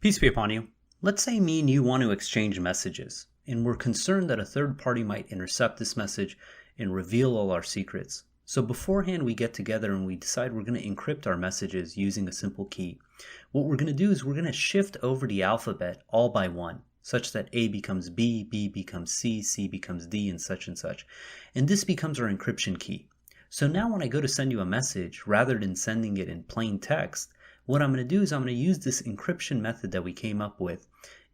Peace be upon you. Let's say me and you want to exchange messages, and we're concerned that a third party might intercept this message and reveal all our secrets. So beforehand we get together and we decide we're going to encrypt our messages using a simple key. What we're going to do is we're going to shift over the alphabet all by one, such that A becomes B, B becomes C, C becomes D, and such. And this becomes our encryption key. So now when I go to send you a message, rather than sending it in plain text, what I'm going to do is I'm going to use this encryption method that we came up with,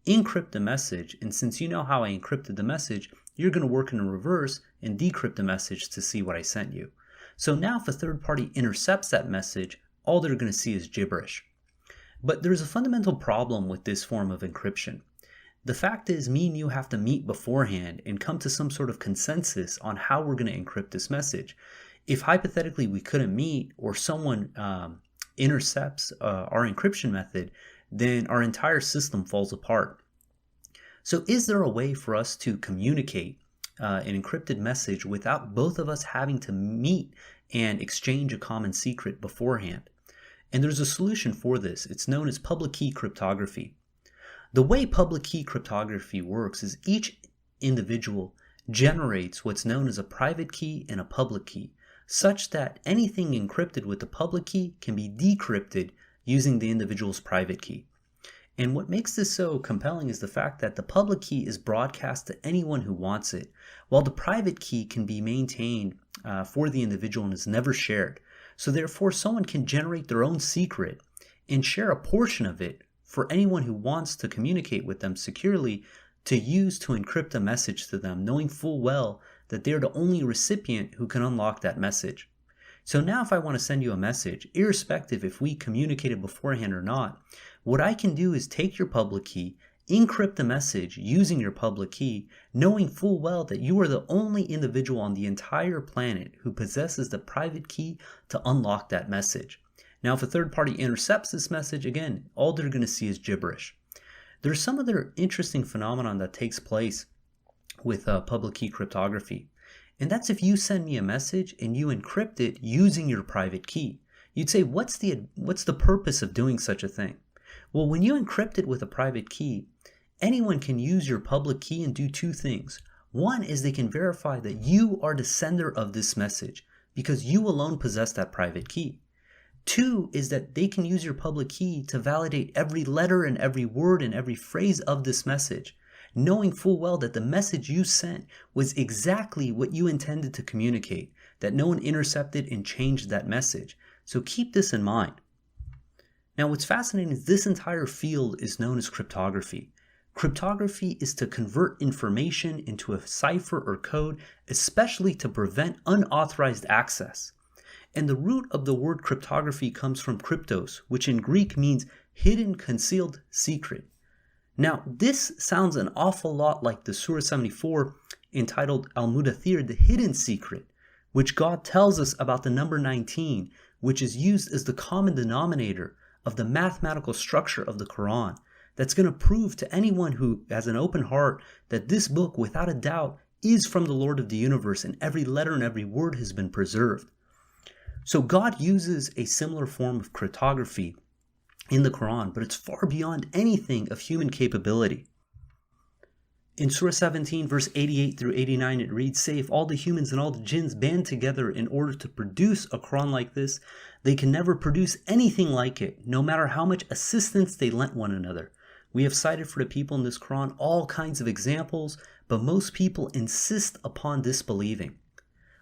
encrypt the message, and since you know how I encrypted the message, you're going to work in reverse and decrypt the message to see what I sent you. So now if a third party intercepts that message, all they're going to see is gibberish. But there's a fundamental problem with this form of encryption. The fact is, me and you have to meet beforehand and come to some sort of consensus on how we're going to encrypt this message. If hypothetically we couldn't meet, or someone intercepts our encryption method, then our entire system falls apart. So is there a way for us to communicate an encrypted message without both of us having to meet and exchange a common secret beforehand? And there's a solution for this. It's known as public key cryptography. The way public key cryptography works is each individual generates what's known as a private key and a public key, such that anything encrypted with the public key can be decrypted using the individual's private key. And what makes this so compelling is the fact that the public key is broadcast to anyone who wants it, while the private key can be maintained for the individual and is never shared. So therefore, someone can generate their own secret and share a portion of it for anyone who wants to communicate with them securely to use to encrypt a message to them, knowing full well that they're the only recipient who can unlock that message. So now if I want to send you a message, irrespective if we communicated beforehand or not, what I can do is take your public key, encrypt the message using your public key, knowing full well that you are the only individual on the entire planet who possesses the private key to unlock that message. Now if a third party intercepts this message, again, all they're going to see is gibberish. There's some other interesting phenomenon that takes place with public key cryptography. And that's if you send me a message and you encrypt it using your private key. You'd say, what's the purpose of doing such a thing? Well, when you encrypt it with a private key, anyone can use your public key and do two things. One is they can verify that you are the sender of this message because you alone possess that private key. Two is that they can use your public key to validate every letter and every word and every phrase of this message, knowing full well that the message you sent was exactly what you intended to communicate, that no one intercepted and changed that message. So keep this in mind. Now what's fascinating is this entire field is known as cryptography. Cryptography is to convert information into a cipher or code, especially to prevent unauthorized access. And the root of the word cryptography comes from kryptos, which in Greek means hidden, concealed, secret. Now, this sounds an awful lot like the Surah 74 entitled Al-Mudathir, the hidden secret, which God tells us about the number 19, which is used as the common denominator of the mathematical structure of the Quran. That's going to prove to anyone who has an open heart that this book, without a doubt, is from the Lord of the universe, and every letter and every word has been preserved. So God uses a similar form of cryptography in the Quran, but it's far beyond anything of human capability. In Surah 17, verse 88 through 89, it reads, "Say, if all the humans and all the jinns band together in order to produce a Quran like this, they can never produce anything like it, no matter how much assistance they lent one another. We have cited for the people in this Quran all kinds of examples, but most people insist upon disbelieving."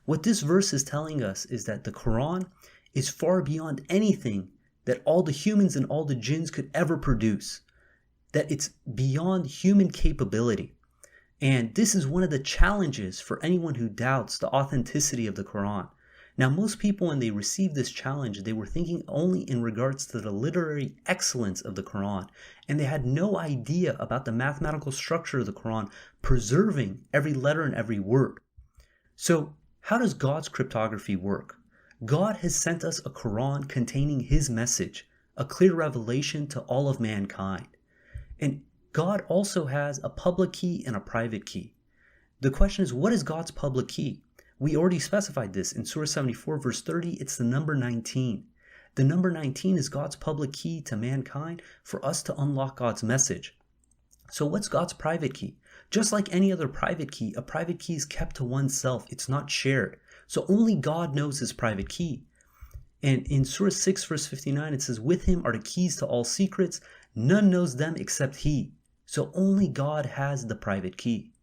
What this verse is telling us is that the Quran is far beyond anything that all the humans and all the jinns could ever produce, that it's beyond human capability. And this is one of the challenges for anyone who doubts the authenticity of the Quran. Now, most people, when they received this challenge, they were thinking only in regards to the literary excellence of the Quran, and they had no idea about the mathematical structure of the Quran, preserving every letter and every word. So, how does God's cryptography work? God has sent us a Quran containing His message, a clear revelation to all of mankind. And God also has a public key and a private key. The question is, what is God's public key? We already specified this in Surah 74, verse 30. It's the number 19. The number 19 is God's public key to mankind for us to unlock God's message. So what's God's private key? Just like any other private key, a private key is kept to oneself. It's not shared. So only God knows his private key. And in Surah 6 verse 59, it says, with him are the keys to all secrets. None knows them except he. So only God has the private key.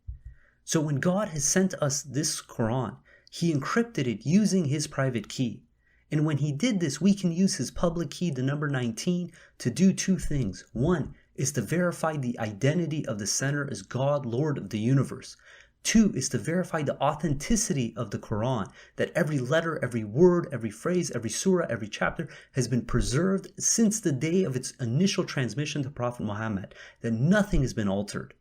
So when God has sent us this Quran, he encrypted it using his private key. And when he did this, we can use his public key, the number 19, to do two things. One is to verify the identity of the sender as God, Lord of the universe. Two is to verify the authenticity of the Quran, that every letter, every word, every phrase, every surah, every chapter has been preserved since the day of its initial transmission to Prophet Muhammad, that nothing has been altered.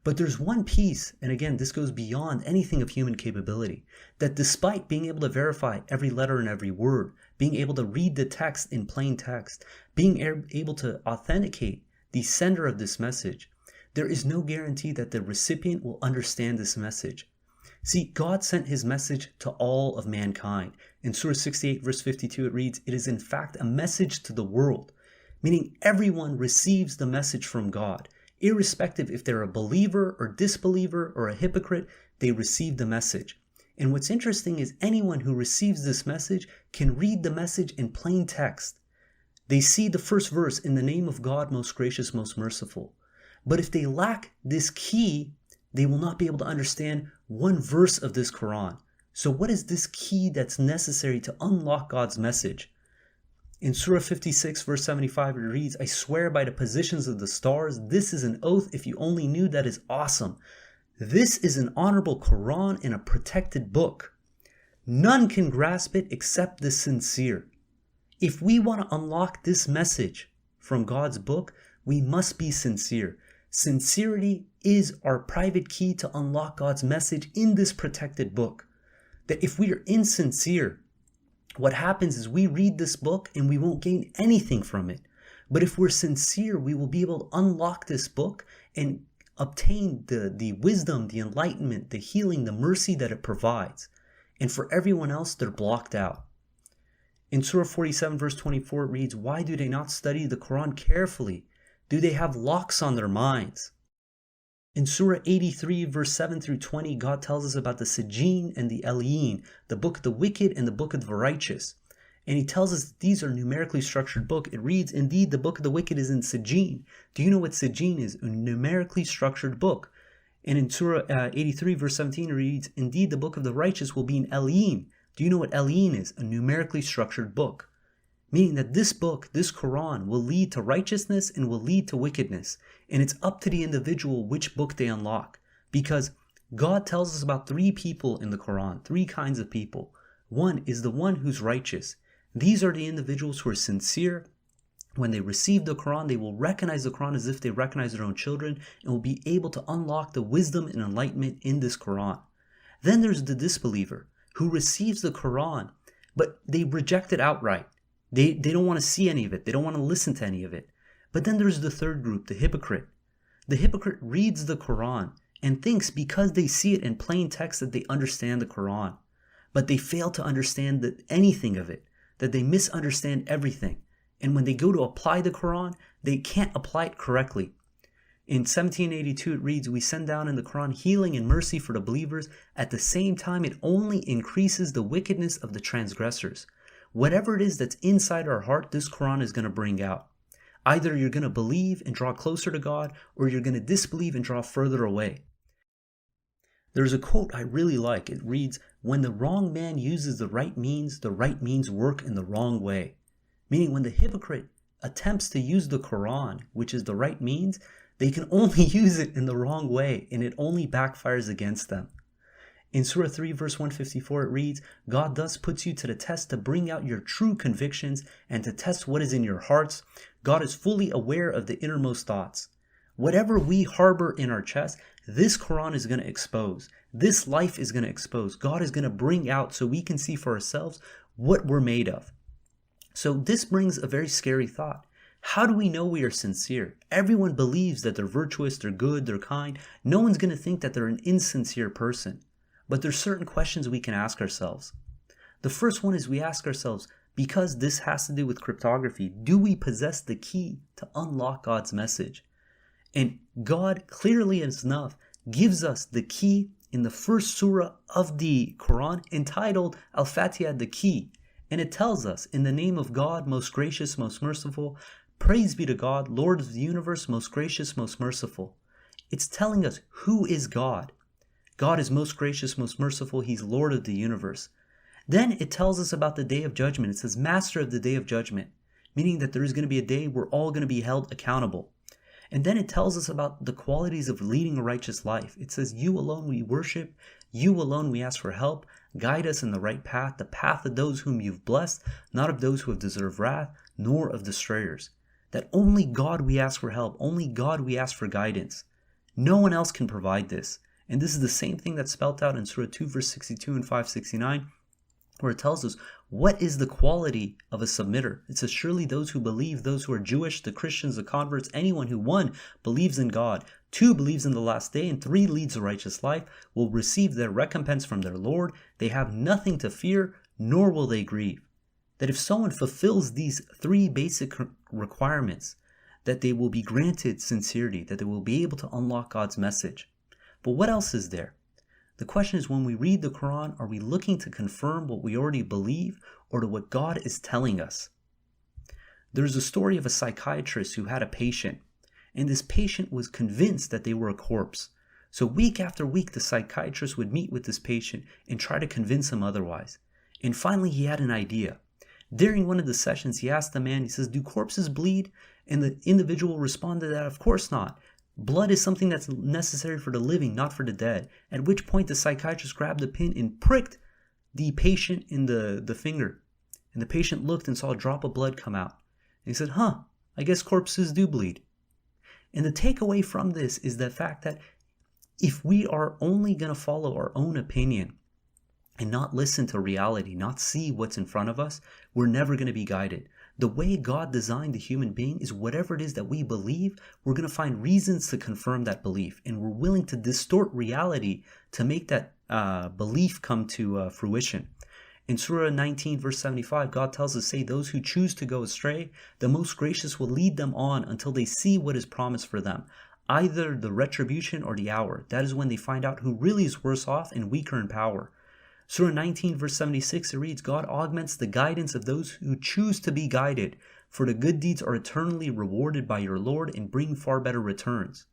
But there's one piece, and again, this goes beyond anything of human capability, that despite being able to verify every letter and every word, being able to read the text in plain text, being able to authenticate the sender of this message, there is no guarantee that the recipient will understand this message. See, God sent his message to all of mankind. In Surah 68 verse 52 it reads, it is in fact a message to the world, meaning everyone receives the message from God. Irrespective if they're a believer or disbeliever or a hypocrite, they receive the message. And what's interesting is anyone who receives this message can read the message in plain text. They see the first verse, in the name of God, most gracious, most merciful. But if they lack this key, they will not be able to understand one verse of this Quran. So what is this key that's necessary to unlock God's message? In Surah 56 verse 75 it reads, I swear by the positions of the stars, this is an oath if you only knew, that is awesome. This is an honorable Quran and a protected book. None can grasp it except the sincere. If we want to unlock this message from God's book, we must be sincere. Sincerity is our private key to unlock God's message in this protected book. That if we are insincere, what happens is we read this book and we won't gain anything from it. But if we're sincere, we will be able to unlock this book and obtain the wisdom, the enlightenment, the healing, the mercy that it provides. And for everyone else, they're blocked out. In Surah 47 verse 24 it reads, why do they not study the Quran carefully? Do they have locks on their minds? In Surah 83 verse 7 through 20, God tells us about the Sijin and the Eliyin, the book of the wicked and the book of the righteous. And he tells us that these are numerically structured book. It reads, indeed, the book of the wicked is in Sijin. Do you know what Sijin is? A numerically structured book. And in Surah 83 verse 17 it reads, indeed, the book of the righteous will be in Eliyin. Do you know what Eliyin is? A numerically structured book. Meaning that this book, this Quran, will lead to righteousness and will lead to wickedness. And it's up to the individual which book they unlock. Because God tells us about three people in the Quran, three kinds of people. One is the one who's righteous. These are the individuals who are sincere. When they receive the Quran, they will recognize the Quran as if they recognize their own children and will be able to unlock the wisdom and enlightenment in this Quran. Then there's the disbeliever who receives the Quran, but they reject it outright. They don't want to see any of it. They don't want to listen to any of it. But then there's the third group, the hypocrite. The hypocrite reads the Quran and thinks because they see it in plain text that they understand the Quran. But they fail to understand anything of it, that they misunderstand everything. And when they go to apply the Quran, they can't apply it correctly. In 1782 it reads, we send down in the Quran healing and mercy for the believers. At the same time, it only increases the wickedness of the transgressors. Whatever it is that's inside our heart, this Quran is going to bring out. Either you're going to believe and draw closer to God, or you're going to disbelieve and draw further away. There's a quote I really like. It reads, when the wrong man uses the right means work in the wrong way. Meaning when the hypocrite attempts to use the Quran, which is the right means, they can only use it in the wrong way, and it only backfires against them. In Surah 3 verse 154 it reads, God thus puts you to the test to bring out your true convictions and to test what is in your hearts. God is fully aware of the innermost thoughts. Whatever we harbor in our chest, this Quran is going to expose. This life is going to expose. God is going to bring out so we can see for ourselves what we're made of. So this brings a very scary thought. How do we know we are sincere? Everyone believes that they're virtuous, they're good, they're kind. No one's going to think that they're an insincere person. But there's certain questions we can ask ourselves. The first one is we ask ourselves, Because this has to do with cryptography, do we possess the key to unlock God's message? And God, clearly as enough, gives us the key in the first surah of the Quran entitled Al-Fatiha, the key. And it tells us, in the name of God, most gracious, most merciful, praise be to God, Lord of the universe, most gracious, most merciful. It's telling us who is God. God is most gracious, most merciful. He's Lord of the universe. Then it tells us about the day of judgment. It says, Master of the day of judgment, meaning that there is going to be a day we're all going to be held accountable. And then it tells us about the qualities of leading a righteous life. It says, you alone we worship, you alone we ask for help, guide us in the right path, the path of those whom you've blessed, not of those who have deserved wrath, nor of destroyers. That only God we ask for help, only God we ask for guidance. No one else can provide this. And this is the same thing that's spelled out in Surah 2 verse 62 and 569, where it tells us what is the quality of a submitter. It says, surely those who believe, those who are Jewish, the Christians, the converts, anyone who 1 believes in God, 2 believes in the last day, and 3 leads a righteous life, will receive their recompense from their Lord. They have nothing to fear, nor will they grieve. That if someone fulfills these 3 basic requirements, that they will be granted sincerity, that they will be able to unlock God's message. But what else is there? The question is, when we read the Quran, are we looking to confirm what we already believe or to what God is telling us? There's a story of a psychiatrist who had a patient, and this patient was convinced that they were a corpse. So week after week, the psychiatrist would meet with this patient and try to convince him otherwise. And finally, he had an idea. During one of the sessions, he asked the man, he says, do corpses bleed? And the individual responded that, of course not. Blood is something that's necessary for the living, not for the dead. At which point the psychiatrist grabbed a pin and pricked the patient in the finger. And the patient looked and saw a drop of blood come out. And he said, I guess corpses do bleed. And the takeaway from this is the fact that if we are only going to follow our own opinion and not listen to reality, not see what's in front of us, we're never going to be guided. The way God designed the human being is whatever it is that we believe, we're going to find reasons to confirm that belief. And we're willing to distort reality to make that belief come to fruition. In Surah 19 verse 75, God tells us, say, those who choose to go astray, the most gracious will lead them on until they see what is promised for them, either the retribution or the hour. That is when they find out who really is worse off and weaker in power. Surah 19 verse 76, it reads, God augments the guidance of those who choose to be guided, for the good deeds are eternally rewarded by your Lord and bring far better returns.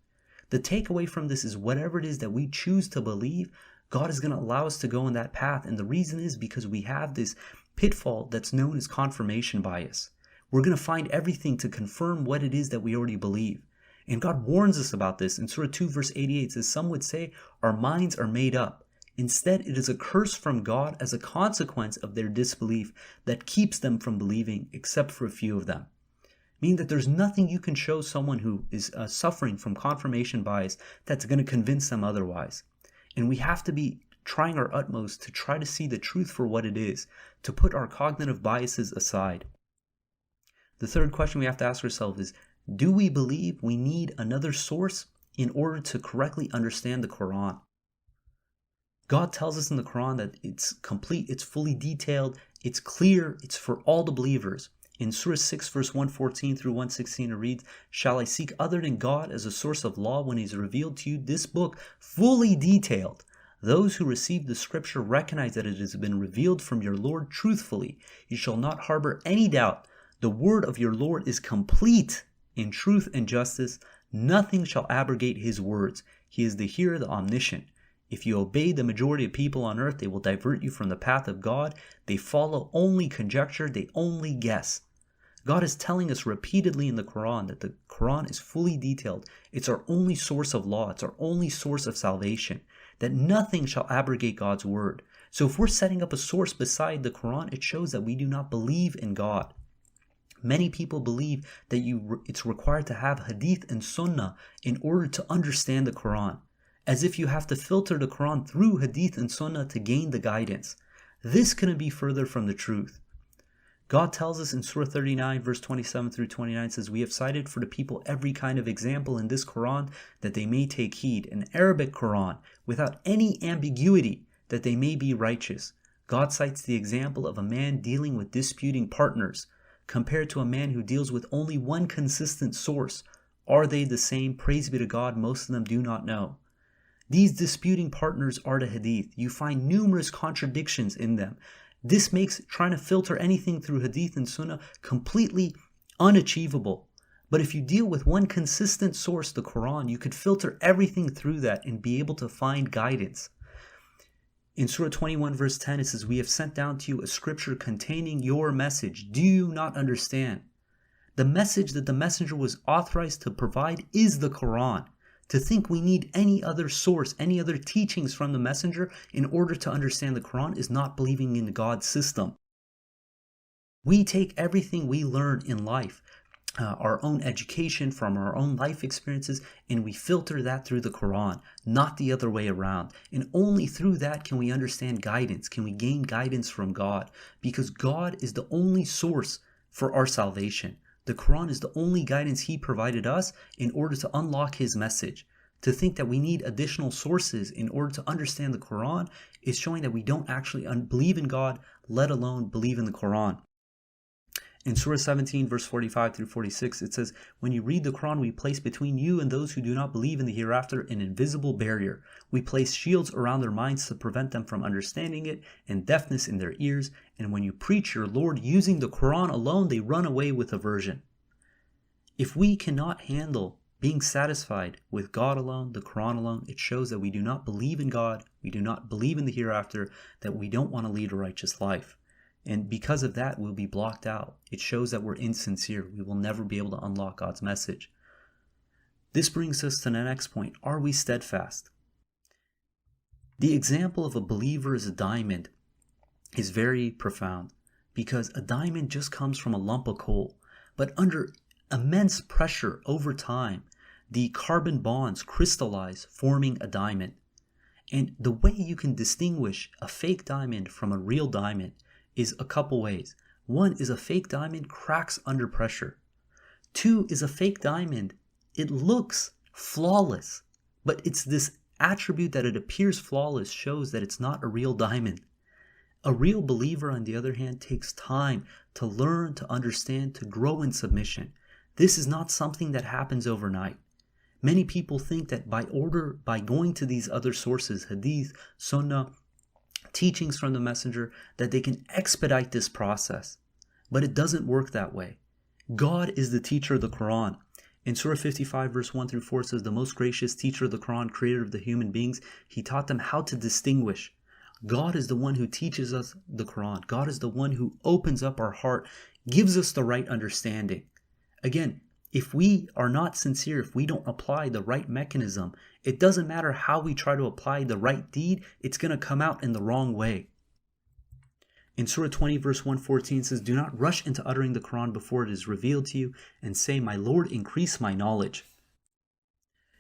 The takeaway from this is whatever it is that we choose to believe, God is going to allow us to go in that path. And the reason is because we have this pitfall that's known as confirmation bias. We're going to find everything to confirm what it is that we already believe. And God warns us about this. In Surah 2 verse 88, it says, some would say our minds are made up. Instead, it is a curse from God as a consequence of their disbelief that keeps them from believing, except for a few of them. Meaning that there's nothing you can show someone who is suffering from confirmation bias that's going to convince them otherwise. And we have to be trying our utmost to try to see the truth for what it is, to put our cognitive biases aside. The third question we have to ask ourselves is, do we believe we need another source in order to correctly understand the Quran? God tells us in the Quran that it's complete, it's fully detailed, it's clear, it's for all the believers. In Surah 6 verse 114 through 116 it reads, shall I seek other than God as a source of law when he has revealed to you this book fully detailed? Those who receive the scripture recognize that it has been revealed from your Lord truthfully. You shall not harbor any doubt. The word of your Lord is complete in truth and justice. Nothing shall abrogate his words. He is the hearer, the omniscient. If you obey the majority of people on earth, they will divert you from the path of God. They follow only conjecture, they only guess. God is telling us repeatedly in the Quran that the Quran is fully detailed. It's our only source of law. It's our only source of salvation. That nothing shall abrogate God's word. So if we're setting up a source beside the Quran, it shows that we do not believe in God. Many people believe that it's required to have hadith and sunnah in order to understand the Quran, as if you have to filter the Quran through hadith and sunnah to gain the guidance. This couldn't be further from the truth. God tells us in Surah 39 verse 27 through 29 says, we have cited for the people every kind of example in this Quran that they may take heed, an Arabic Quran without any ambiguity, that they may be righteous. God cites the example of a man dealing with disputing partners, compared to a man who deals with only one consistent source. Are they the same? Praise be to God, most of them do not know. These disputing partners are the Hadith. You find numerous contradictions in them. This makes trying to filter anything through Hadith and Sunnah completely unachievable. But if you deal with one consistent source, the Quran, you could filter everything through that and be able to find guidance. In Surah 21 verse 10 it says, "We have sent down to you a scripture containing your message. Do you not understand?" The message that the messenger was authorized to provide is the Quran. To think we need any other source, any other teachings from the messenger in order to understand the Quran is not believing in God's system. We take everything we learn in life, our own education, from our own life experiences, and we filter that through the Quran, not the other way around. And only through that can we understand guidance, can we gain guidance from God, because God is the only source for our salvation. The Quran is the only guidance He provided us in order to unlock His message. To think that we need additional sources in order to understand the Quran is showing that we don't actually believe in God, let alone believe in the Quran. In Surah 17, verse 45 through 46, it says, "When you read the Quran, we place between you and those who do not believe in the hereafter an invisible barrier. We place shields around their minds to prevent them from understanding it, and deafness in their ears. And when you preach your Lord using the Quran alone, they run away with aversion." If we cannot handle being satisfied with God alone, the Quran alone, it shows that we do not believe in God, we do not believe in the hereafter, that we don't want to lead a righteous life. And because of that, we'll be blocked out. It shows that we're insincere. We will never be able to unlock God's message. This brings us to the next point. Are we steadfast? The example of a believer as a diamond is very profound, because a diamond just comes from a lump of coal. But under immense pressure over time, the carbon bonds crystallize, forming a diamond. And the way you can distinguish a fake diamond from a real diamond is a couple ways. One is a fake diamond cracks under pressure. Two is a fake diamond, it looks flawless, but it's this attribute that it appears flawless shows that it's not a real diamond. A real believer, on the other hand, takes time to learn, to understand, to grow in submission. This is not something that happens overnight. Many people think that by going to these other sources, Hadith, Sunnah, teachings from the messenger, that they can expedite this process. But it doesn't work that way. God is the teacher of the Quran. In Surah 55 verse 1 through 4 says, "The most gracious teacher of the Quran, creator of the human beings, He taught them how to distinguish." God is the one who teaches us the Quran. God is the one who opens up our heart, gives us the right understanding. Again, if we are not sincere, if we don't apply the right mechanism, it doesn't matter how we try to apply the right deed, it's going to come out in the wrong way. In Surah 20 verse 114 says, "Do not rush into uttering the Quran before it is revealed to you, and say, 'My Lord, increase my knowledge.'"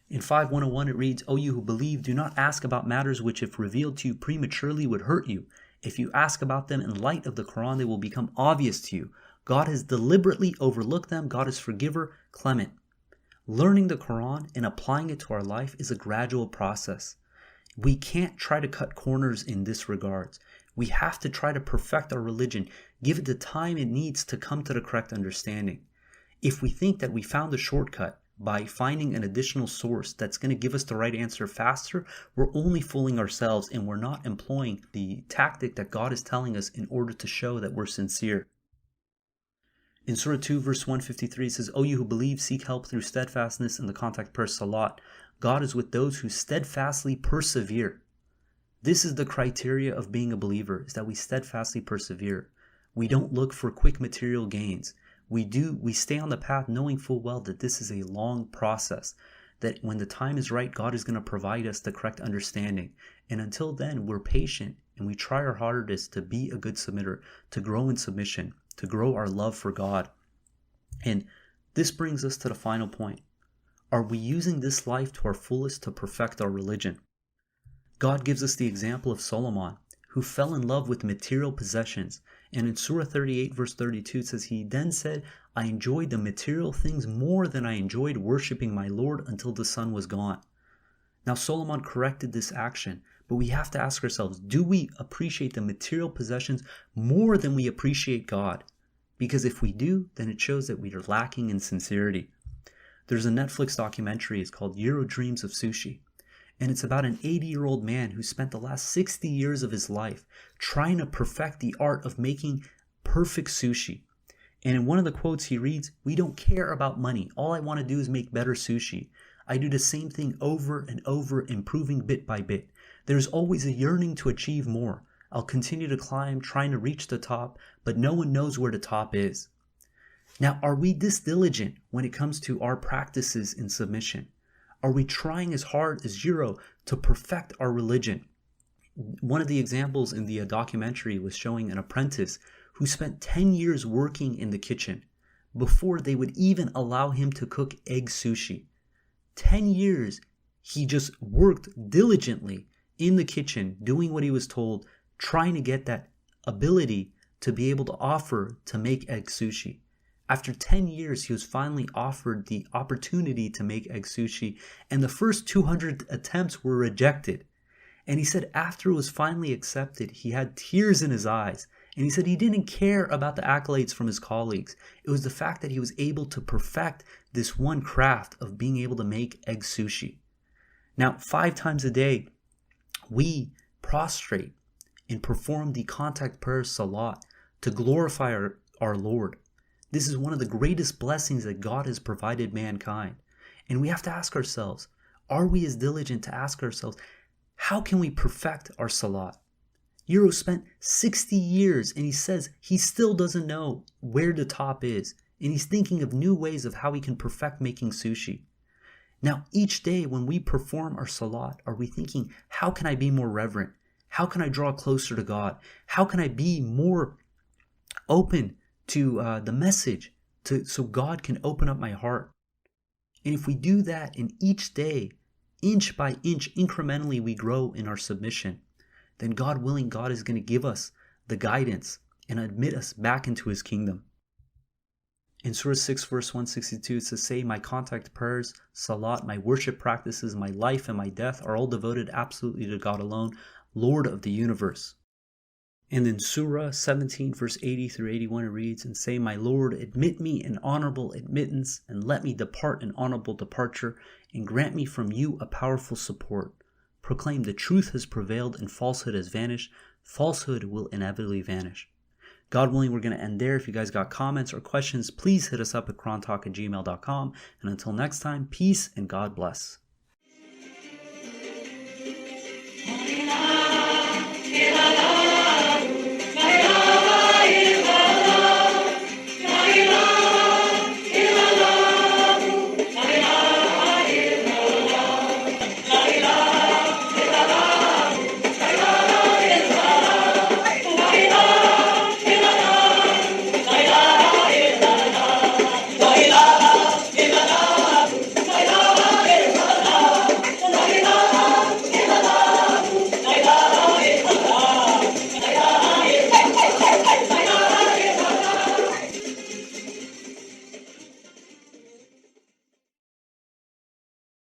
In 5:101 it reads, "O you who believe, do not ask about matters which if revealed to you prematurely would hurt you. If you ask about them in light of the Quran, they will become obvious to you. God has deliberately overlooked them. God is forgiver, clement." Learning the Quran and applying it to our life is a gradual process. We can't try to cut corners in this regards. We have to try to perfect our religion, give it the time it needs to come to the correct understanding. If we think that we found a shortcut by finding an additional source that's going to give us the right answer faster, we're only fooling ourselves and we're not employing the tactic that God is telling us in order to show that we're sincere. In Surah 2 verse 153 it says, "O you who believe, seek help through steadfastness in the contact prayer salat. God is with those who steadfastly persevere." This is the criteria of being a believer, is that we steadfastly persevere. We don't look for quick material gains. We stay on the path knowing full well that this is a long process, that when the time is right, God is going to provide us the correct understanding. And until then, we're patient and we try our hardest to be a good submitter, to grow in submission, to grow our love for God. And this brings us to the final point. Are we using this life to our fullest to perfect our religion? God gives us the example of Solomon, who fell in love with material possessions. And in Surah 38 verse 32 it says, "He then said, 'I enjoyed the material things more than I enjoyed worshiping my Lord until the sun was gone.'" Now Solomon corrected this action But we have to ask ourselves, do we appreciate the material possessions more than we appreciate God? Because if we do, then it shows that we are lacking in sincerity. There's a Netflix documentary, it's called Euro Dreams of Sushi. And it's about an 80-year-old man who spent the last 60 years of his life trying to perfect the art of making perfect sushi. And in one of the quotes he reads, "We don't care about money. All I want to do is make better sushi. I do the same thing over and over, improving bit by bit. There's always a yearning to achieve more. I'll continue to climb, trying to reach the top, but no one knows where the top is." Now, are we this diligent when it comes to our practices in submission? Are we trying as hard as Euro to perfect our religion? One of the examples in the documentary was showing an apprentice who spent 10 years working in the kitchen before they would even allow him to cook egg sushi. 10 years he just worked diligently in the kitchen, doing what he was told, trying to get that ability to be able to offer to make egg sushi. After 10 years, he was finally offered the opportunity to make egg sushi, and the first 200 attempts were rejected. And he said after it was finally accepted, he had tears in his eyes. And he said he didn't care about the accolades from his colleagues. It was the fact that he was able to perfect this one craft of being able to make egg sushi. Now, 5 times a day, we prostrate and perform the contact prayer salat to glorify our Lord. This is one of the greatest blessings that God has provided mankind. And we have to ask ourselves, are we as diligent to ask ourselves, how can we perfect our salat? Euro spent 60 years and he says he still doesn't know where the top is. And he's thinking of new ways of how he can perfect making sushi. Now, each day when we perform our salat, are we thinking, how can I be more reverent? How can I draw closer to God? How can I be more open to the message so God can open up my heart? And if we do that in each day, inch by inch, incrementally we grow in our submission, then God willing, God is going to give us the guidance and admit us back into his kingdom. In Surah 6 verse 162 it says, "Say my contact prayers, salat, my worship practices, my life and my death are all devoted absolutely to God alone, Lord of the universe." And in Surah 17 verse 80 through 81 it reads, "And say, my Lord, admit me in honorable admittance, and let me depart in honorable departure, and grant me from you a powerful support. Proclaim the truth has prevailed and falsehood has vanished. Falsehood will inevitably vanish." God willing, we're going to end there. If you guys got comments or questions, please hit us up at crontalk@gmail.com. And until next time, peace and God bless.